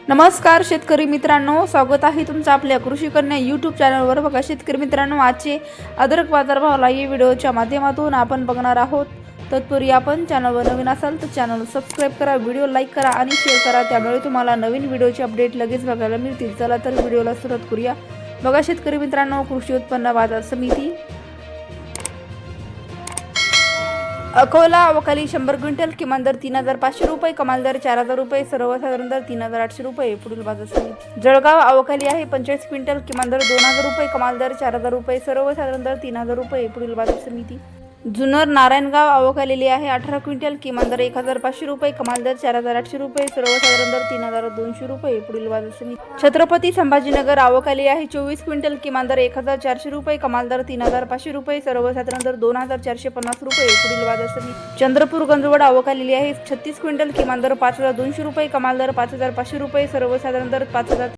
नमस्कार शेतकरी मित्रांनो, स्वागत आहे तुमचं आपल्या कृषी कन्या यूट्यूब चॅनलवर। बघा शेतकरी मित्रांनो, आजचे अद्रक बाजारभाव लाईव्ह व्हिडिओच्या माध्यमातून आपण बघणार आहोत। तत्पूर्वी आपण चॅनलवर नवीन असाल तर चॅनल सबस्क्राइब करा, व्हिडिओ लाईक करा आणि शेअर करा, त्यामुळे तुम्हाला नवीन व्हिडिओचे अपडेट लगेच बघायला मिळतील। चला तर व्हिडिओला सुरुवात करूया। बघा शेतकरी मित्रांनो, कृषी उत्पन्न बाजार समिती अकोला अवकाली 100 क्विंटल, किमान दर 3500 रुपये, कमाल दर 4000 रुपये, सर्वसाधारण दर 3800 रुपये। पुढील बाजार समिती जळगाव अवकाली आहे 45 क्विंटल, किमान दर 2000 रुपये, कमाल दर 4000 रुपये, सर्वसाधारण दर 3000 रुपये। पुढील बाजार समिती जुन्नर नारायणगाव अवकालेली आहे 18 क्विंटल, किमान दर 1500 रुपये, कमाल दर 4800 रुपये, सर्वसाधारण दर 3200 रुपये। पुढील बाजार समिती छत्रपती संभाजीनगर अवकाली आहे 24 क्विंटल, किमान दर 1400 रुपये, कमाल दर 3500 रुपये, सर्वसाधारण दर 2450 रुपये। पुढील बाजार समिती चंद्रपूर गंजवड अवकालेली आहे 36 क्विंटल, किमान दर 5200 रुपये, कमाल दर 5500 रुपये, सर्वसाधारण दर 5000